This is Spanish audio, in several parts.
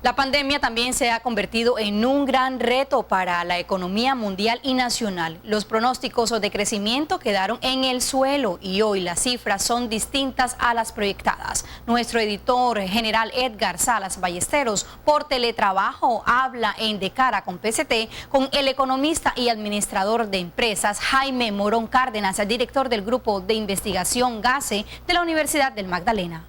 La pandemia también se ha convertido en un gran reto para la economía mundial y nacional. Los pronósticos de crecimiento quedaron en el suelo y hoy las cifras son distintas a las proyectadas. Nuestro editor general Edgar Salas Ballesteros por teletrabajo habla en De Cara con PCT con el economista y administrador de empresas Jaime Morón Cárdenas, el director del Grupo de Investigación GACE de la Universidad del Magdalena.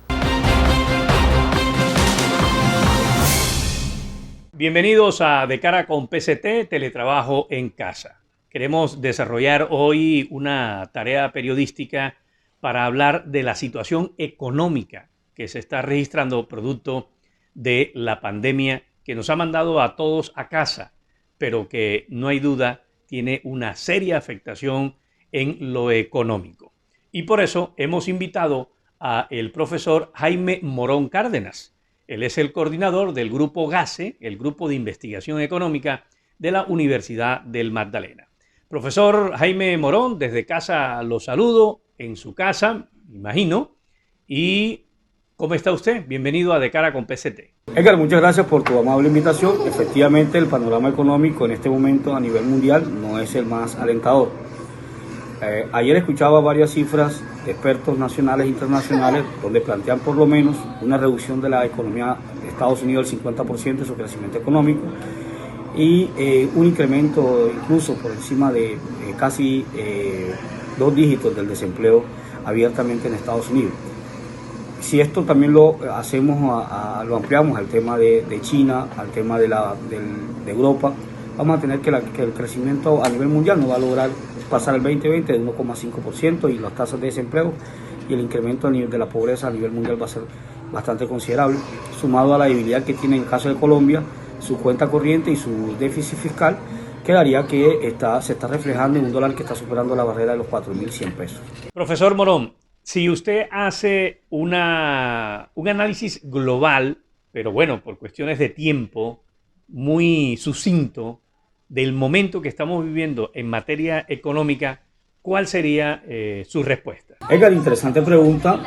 Bienvenidos a De Cara con PCT, teletrabajo en casa. Queremos desarrollar hoy una tarea periodística para hablar de la situación económica que se está registrando producto de la pandemia que nos ha mandado a todos a casa, pero que no hay duda tiene una seria afectación en lo económico. Y por eso hemos invitado al profesor Jaime Morón Cárdenas. Él es el coordinador del Grupo GACE, el Grupo de Investigación Económica de la Universidad del Magdalena. Profesor Jaime Morón, desde casa lo saludo, en su casa, me imagino. ¿Y cómo está usted? Bienvenido a De Cara con PCT. Edgar, muchas gracias por tu amable invitación. Efectivamente, el panorama económico en este momento a nivel mundial no es el más alentador. Ayer escuchaba varias cifras de expertos nacionales e internacionales donde plantean por lo menos una reducción de la economía de Estados Unidos del 50% de su crecimiento económico y un incremento incluso por encima de casi 2 dígitos del desempleo abiertamente en Estados Unidos. Si esto también lo hacemos, lo ampliamos al tema de China, al tema de Europa, vamos a tener que el crecimiento a nivel mundial no va a lograr pasar el 2020 de 1,5% y las tasas de desempleo y el incremento a nivel de la pobreza a nivel mundial va a ser bastante considerable, sumado a la debilidad que tiene en el caso de Colombia, su cuenta corriente y su déficit fiscal, que daría que se está reflejando en un dólar que está superando la barrera de los 4.100 pesos. Profesor Morón, si usted hace un análisis global, pero bueno, por cuestiones de tiempo, muy sucinto, del momento que estamos viviendo en materia económica, ¿cuál sería su respuesta? Edgar, interesante pregunta.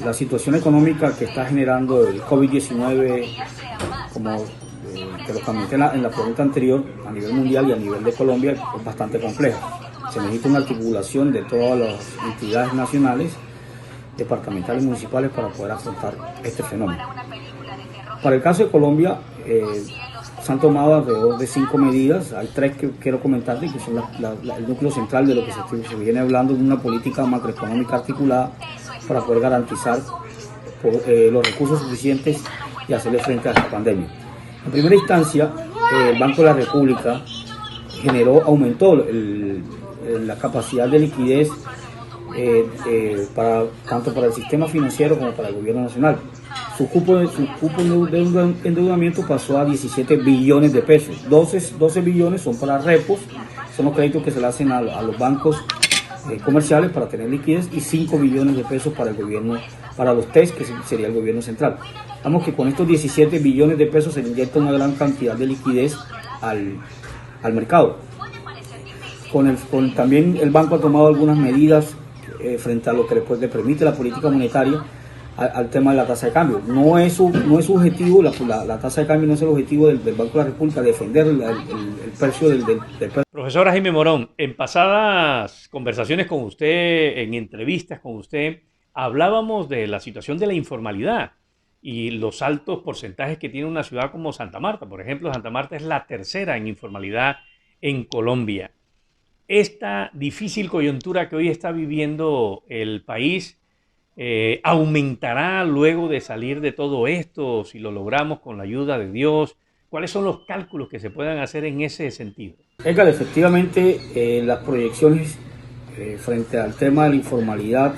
La situación económica que está generando el COVID-19, como te lo comenté en la pregunta anterior, a nivel mundial y a nivel de Colombia, es bastante compleja. Se necesita una articulación de todas las entidades nacionales, departamentales y municipales para poder afrontar este fenómeno. Para el caso de Colombia, se han tomado alrededor de 5 medidas. Hay 3 que quiero comentarte, que son el núcleo central de lo que se viene hablando de una política macroeconómica articulada para poder garantizar los recursos suficientes y hacerle frente a esta pandemia. En primera instancia, el Banco de la República aumentó la capacidad de liquidez tanto para el sistema financiero como para el gobierno nacional. Su cupo de endeudamiento pasó a 17 billones de pesos. 12 billones son para repos, son los créditos que se le hacen a los bancos comerciales para tener liquidez, y 5 billones de pesos para el gobierno, para los TES, que sería el gobierno central. Vamos que con estos 17 billones de pesos se inyecta una gran cantidad de liquidez al mercado. También el banco ha tomado algunas medidas frente a lo que le permite la política monetaria al tema de la tasa de cambio. No es su objetivo, la tasa de cambio no es el objetivo del Banco de la República, defender el precio del precio. Profesora Jaime Morón, en pasadas conversaciones con usted, en entrevistas con usted, hablábamos de la situación de la informalidad y los altos porcentajes que tiene una ciudad como Santa Marta. Por ejemplo, Santa Marta es la tercera en informalidad en Colombia. Esta difícil coyuntura que hoy está viviendo el país aumentará luego de salir de todo esto, si lo logramos con la ayuda de Dios. ¿Cuáles son los cálculos que se puedan hacer en ese sentido? Edgar, efectivamente, las proyecciones frente al tema de la informalidad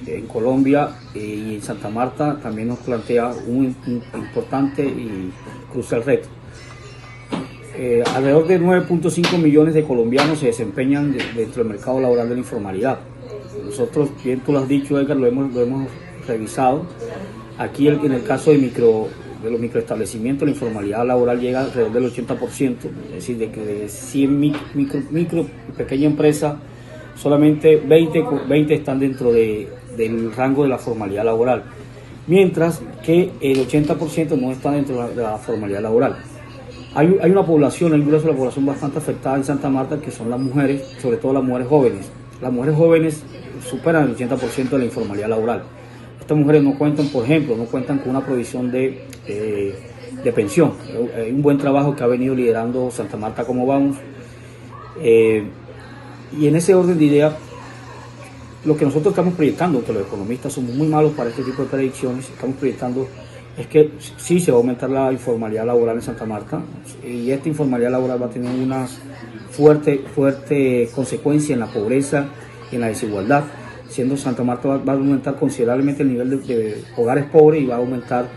en Colombia y en Santa Marta también nos plantea un importante y crucial reto. Alrededor de 9.5 millones de colombianos se desempeñan dentro del mercado laboral de la informalidad. Nosotros, bien tú lo has dicho, Edgar, lo hemos revisado. Aquí en el caso de los microestablecimientos, la informalidad laboral llega alrededor del 80%, es decir, de que de 100 micro y pequeña empresa, solamente 20 están dentro del rango de la formalidad laboral. mientras que el 80% no está dentro de la formalidad laboral. Hay una población, hay un grueso de la población bastante afectada en Santa Marta, que son las mujeres, sobre todo las mujeres jóvenes. Las mujeres jóvenes superan el 80% de la informalidad laboral. Estas mujeres no cuentan, por ejemplo, no cuentan con una provisión de pensión. Hay un buen trabajo que ha venido liderando Santa Marta Como Vamos. Y en ese orden de ideas, lo que nosotros estamos proyectando, que los economistas somos muy malos para este tipo de predicciones, estamos proyectando es que sí se va a aumentar la informalidad laboral en Santa Marta, y esta informalidad laboral va a tener una fuerte consecuencia en la pobreza y en la desigualdad, siendo Santa Marta va a aumentar considerablemente el nivel de hogares pobres y va a aumentar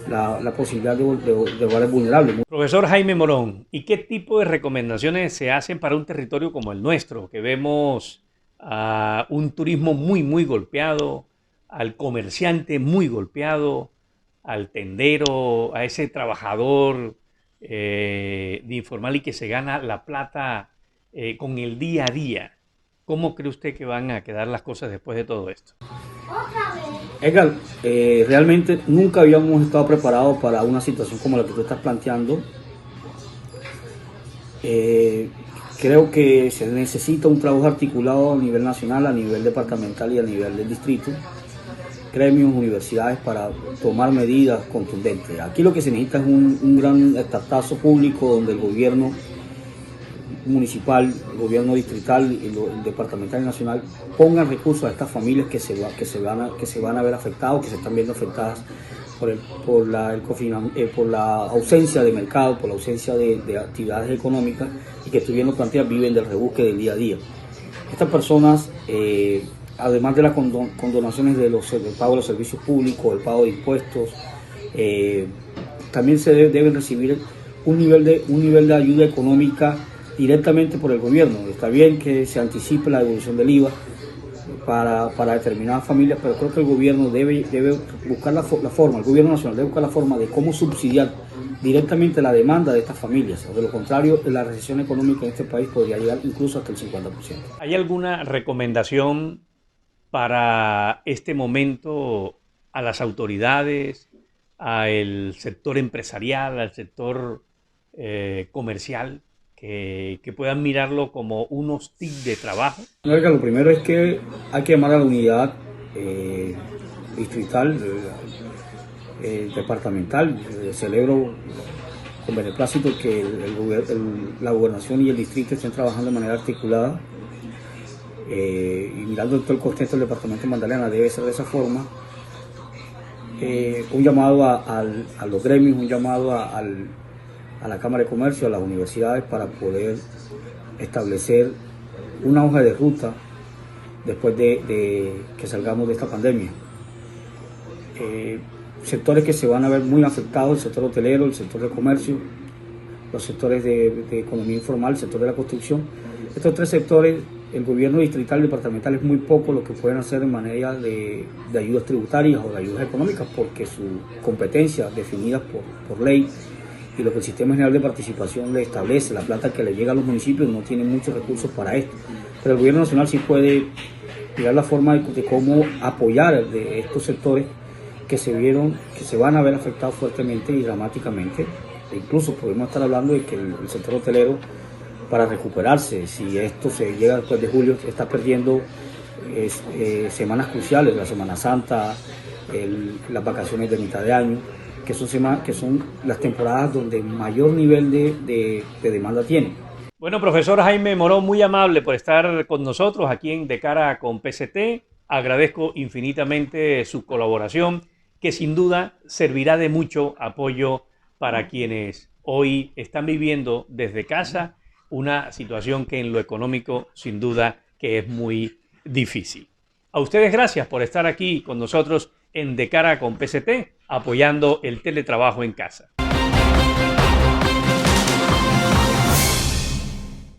la posibilidad de hogares vulnerables. Profesor Jaime Morón, ¿y qué tipo de recomendaciones se hacen para un territorio como el nuestro, que vemos a un turismo muy golpeado, al comerciante muy golpeado, al tendero, a ese trabajador de informal y que se gana la plata con el día a día? ¿Cómo cree usted que van a quedar las cosas después de todo esto? Edgar, realmente nunca habíamos estado preparados para una situación como la que tú estás planteando. Creo que se necesita un trabajo articulado a nivel nacional, a nivel departamental y a nivel del distrito, gremios, universidades, para tomar medidas contundentes. Aquí lo que se necesita es un gran estartazo público donde el gobierno municipal, el gobierno distrital, el departamental y nacional pongan recursos a estas familias que se van a ver afectadas, que se están viendo afectadas por la ausencia de mercado, por la ausencia de actividades económicas, y que estuvieron planteadas viven del rebusque del día a día. Estas personas, además de las condonaciones del pago de los servicios públicos, el pago de impuestos, también se deben recibir un nivel de ayuda económica directamente por el gobierno. Está bien que se anticipe la devolución del IVA para determinadas familias, pero creo que el gobierno debe buscar la forma, el gobierno nacional debe buscar la forma de cómo subsidiar directamente la demanda de estas familias. O de lo contrario, la recesión económica en este país podría llegar incluso hasta el 50%. ¿Hay alguna recomendación para este momento a las autoridades, al sector empresarial, al sector comercial, que puedan mirarlo como unos tips de trabajo? Lo primero es que hay que llamar a la unidad distrital, departamental. Celebro con beneplácito que la gobernación y el distrito estén trabajando de manera articulada, y mirando todo el contexto del departamento de Magdalena debe ser de esa forma. Un llamado a los gremios, un llamado a la Cámara de Comercio, a las universidades, para poder establecer una hoja de ruta después de que salgamos de esta pandemia. Sectores que se van a ver muy afectados: el sector hotelero, el sector de comercio, los sectores de economía informal, el sector de la construcción. Estos tres sectores, el gobierno distrital y departamental es muy poco lo que pueden hacer en manera de ayudas tributarias o de ayudas económicas, porque sus competencias definidas por ley y lo que el Sistema General de Participación le establece, la plata que le llega a los municipios, no tienen muchos recursos para esto. Pero el gobierno nacional sí puede mirar la forma de cómo apoyar de estos sectores que se van a ver afectados fuertemente y dramáticamente. E incluso podemos estar hablando de que el sector hotelero, para recuperarse, si esto se llega después de julio, está perdiendo semanas cruciales, la Semana Santa, las vacaciones de mitad de año, que son las temporadas donde mayor nivel de demanda tiene. Bueno, profesor Jaime Morón, muy amable por estar con nosotros aquí en De Cara con PCT. Agradezco infinitamente su colaboración, que sin duda servirá de mucho apoyo para quienes hoy están viviendo desde casa una situación que en lo económico sin duda que es muy difícil. A ustedes gracias por estar aquí con nosotros en De Cara con PCT, apoyando el teletrabajo en casa.